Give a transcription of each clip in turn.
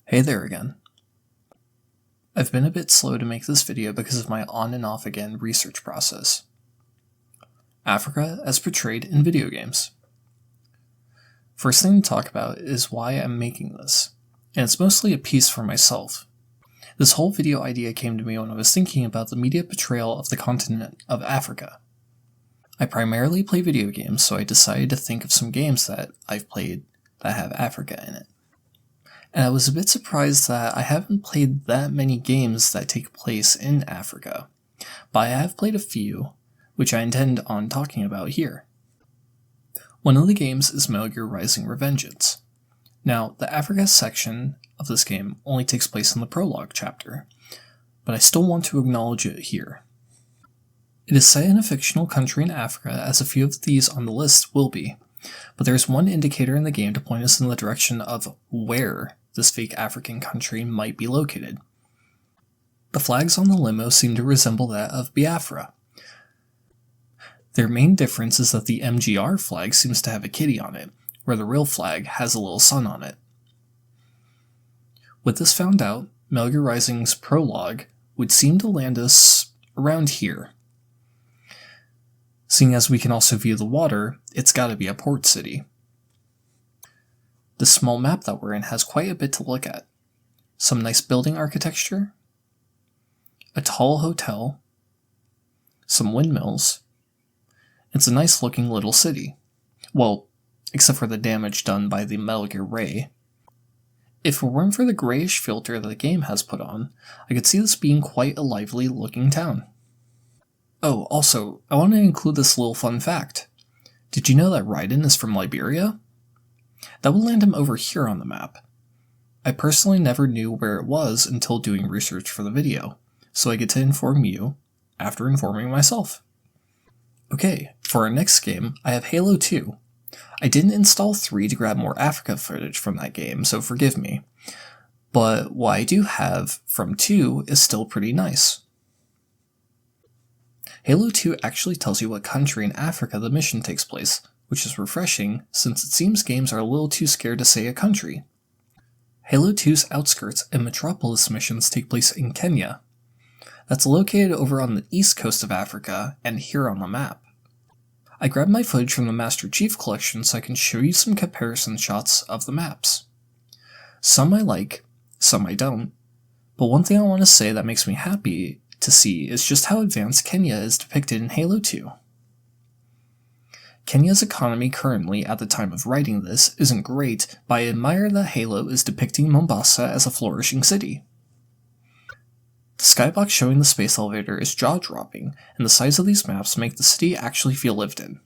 Hey there again. I've been a bit slow to make this video because of my on and off again research process. Africa as portrayed in video games. First thing to talk about is why I'm making this, and it's mostly a piece for myself. This whole video idea came to me when I was thinking about the media portrayal of the continent of Africa. I primarily play video games, so I decided to think of some games that I've played that have Africa in it. And I was a bit surprised that I haven't played that many games that take place in Africa, but I have played a few, which I intend on talking about here. One of the games is MetalGear Rising Revengeance. Now, the Africa section of this game only takes place in the Prologue chapter, but I still want to acknowledge it here. It is set in a fictional country in Africa, as a few of these on the list will be, but there's one indicator in the game to point us in the direction of where this fake African country might be located. The flags on the limo seem to resemble that of Biafra. Their main difference is that the MGR flag seems to have a kitty on it, where the real flag has a little sun on it. With this found out, MetalGear Rising's Prologue would seem to land us around here. Seeing as we can also view the water, it's gotta be a port city. The small map that we're in has quite a bit to look at. Some nice building architecture, a tall hotel, some windmills. It's a nice looking little city. Well, except for the damage done by the MetalGear ray. If it weren't for the grayish filter that the game has put on, I could see this being quite a lively looking town. Oh, also, I want to include this little fun fact. Did you know that Raiden is from Liberia? That will land him over here on the map. I personally never knew where it was until doing research for the video, so I get to inform you after informing myself. Okay, for our next game, I have Halo 2. I didn't install 3 to grab more Africa footage from that game, so forgive me. But what I do have from 2 is still pretty nice. Halo 2 actually tells you what country in Africa the mission takes place, which is refreshing since it seems games are a little too scared to say a country. Halo 2's outskirts and Metropolis missions take place in Kenya. That's located over on the east coast of Africa and here on the map. I grabbed my footage from the Master Chief Collection so I can show you some comparison shots of the maps. Some I like, some I don't, but one thing I want to say that makes me happy to see is just how advanced Kenya is depicted in Halo 2. Kenya's economy currently, at the time of writing this, isn't great, but I admire that Halo is depicting Mombasa as a flourishing city. The skybox showing the space elevator is jaw-dropping, and the size of these maps make the city actually feel lived in.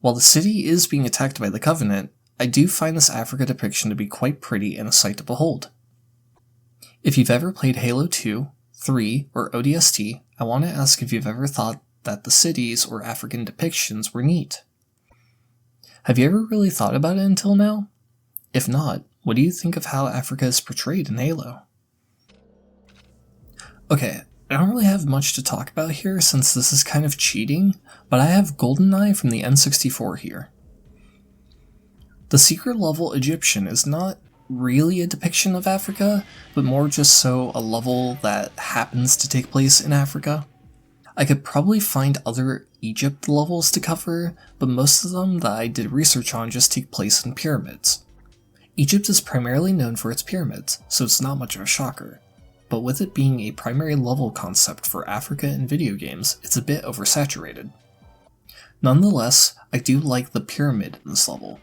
While the city is being attacked by the Covenant, I do find this Africa depiction to be quite pretty and a sight to behold. If you've ever played Halo 2, 3, or ODST, I want to ask if you've ever thought that the cities or African depictions were neat. Have you ever really thought about it until now? If not, what do you think of how Africa is portrayed in Halo? Okay, I don't really have much to talk about here since this is kind of cheating, but I have GoldenEye from the N64 here. The secret level Egyptian is not really a depiction of Africa, but more just so a level that happens to take place in Africa. I could probably find other Egypt levels to cover, but most of them that I did research on just take place in pyramids. Egypt is primarily known for its pyramids, so it's not much of a shocker, but with it being a primary level concept for Africa in video games, it's a bit oversaturated. Nonetheless, I do like the pyramid in this level.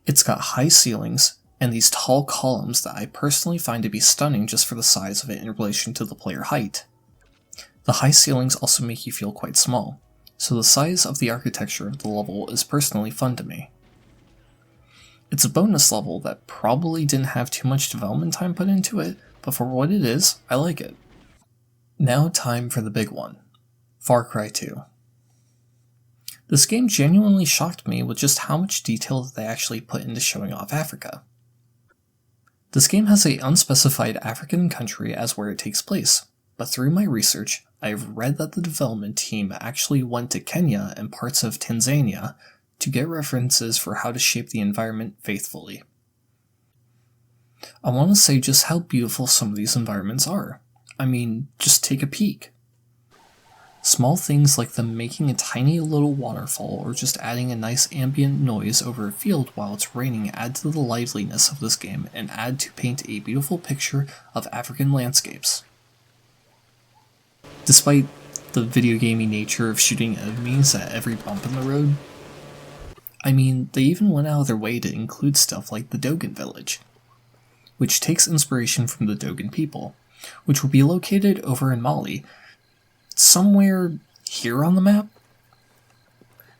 It's got high ceilings, and these tall columns that I personally find to be stunning just for the size of it in relation to the player height. The high ceilings also make you feel quite small, so the size of the architecture of the level is personally fun to me. It's a bonus level that probably didn't have too much development time put into it, but for what it is, I like it. Now time for the big one, Farcry 2. This game genuinely shocked me with just how much detail that they actually put into showing off Africa. This game has an unspecified African country as where it takes place, but through my research, I've read that the development team actually went to Kenya and parts of Tanzania to get references for how to shape the environment faithfully. I want to say just how beautiful some of these environments are. I mean, just take a peek. Small things like them making a tiny little waterfall or just adding a nice ambient noise over a field while it's raining add to the liveliness of this game and add to paint a beautiful picture of African landscapes. Despite the video gamey nature of shooting enemies at every bump in the road, I mean, they even went out of their way to include stuff like the Dogon village, which takes inspiration from the Dogon people, which will be located over in Mali, somewhere here on the map.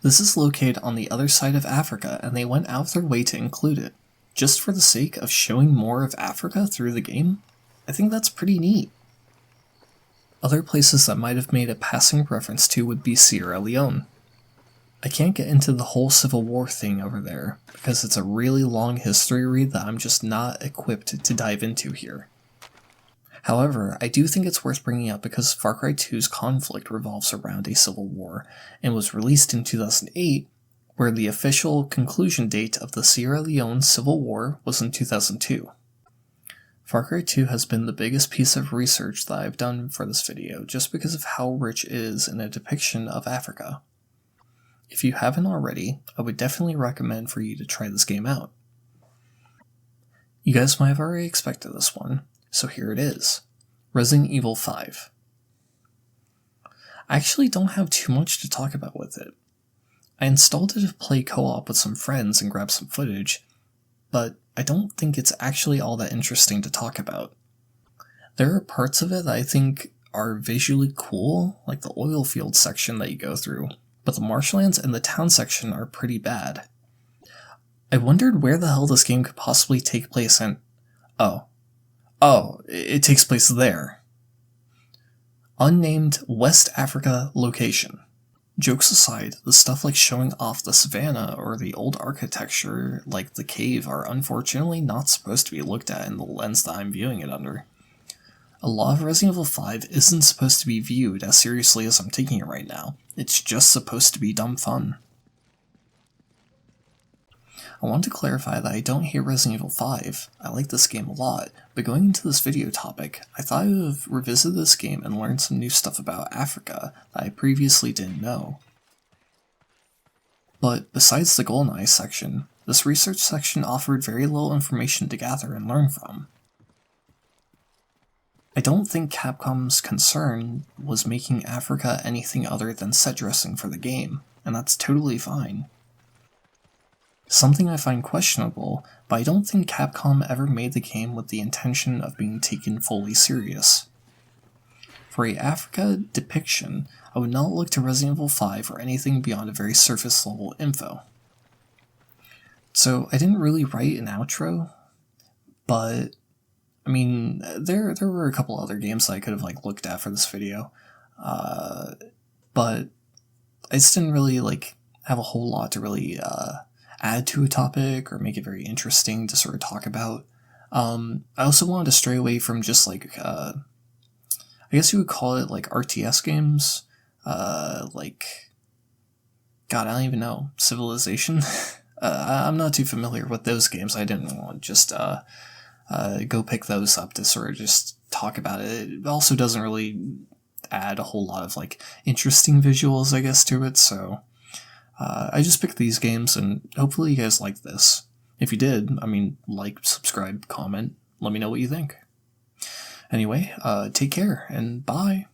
This is located on the other side of Africa, and they went out of their way to include it, just for the sake of showing more of Africa through the game. I think that's pretty neat. Other places that might have made a passing reference to would be Sierra Leone. I can't get into the whole Civil War thing over there, because it's a really long history read that I'm just not equipped to dive into here. However, I do think it's worth bringing up because Far Cry 2's conflict revolves around a civil war, and was released in 2008, where the official conclusion date of the Sierra Leone Civil War was in 2002. Far Cry 2 has been the biggest piece of research that I've done for this video, just because of how rich it is in a depiction of Africa. If you haven't already, I would definitely recommend for you to try this game out. You guys might have already expected this one, so here it is. Resident Evil 5. I actually don't have too much to talk about with it. I installed it to play co-op with some friends and grab some footage, but I don't think it's actually all that interesting to talk about. There are parts of it that I think are visually cool, like the oil field section that you go through, but the marshlands and the town section are pretty bad. I wondered where the hell this game could possibly take place in... Oh, it takes place there. Unnamed West Africa location. Jokes aside, the stuff like showing off the savannah or the old architecture like the cave are unfortunately not supposed to be looked at in the lens that I'm viewing it under. A lot of Resident Evil 5 isn't supposed to be viewed as seriously as I'm taking it right now. It's just supposed to be dumb fun. I want to clarify that I don't hate Resident Evil 5, I like this game a lot, but going into this video topic, I thought I would have revisited this game and learned some new stuff about Africa that I previously didn't know. But besides the GoldenEye section, this research section offered very little information to gather and learn from. I don't think Capcom's concern was making Africa anything other than set dressing for the game, and that's totally fine. Something I find questionable, but I don't think Capcom ever made the game with the intention of being taken fully serious. For a Africa depiction, I would not look to Resident Evil 5 for anything beyond a very surface level info. So I didn't really write an outro, but I mean, there were a couple other games that I could have looked at for this video, but I just didn't really have a whole lot to really add to a topic or make it very interesting to sort of talk about. I also wanted to stray away from just I guess you would call it RTS games, God, I don't even know, Civilization. I'm not too familiar with those games. I didn't want to just go pick those up to sort of just talk about it. It also doesn't really add a whole lot of interesting visuals, I guess, to it, so I just picked these games, and hopefully you guys like this. If you did, subscribe, comment, let me know what you think. Anyway, take care, and bye!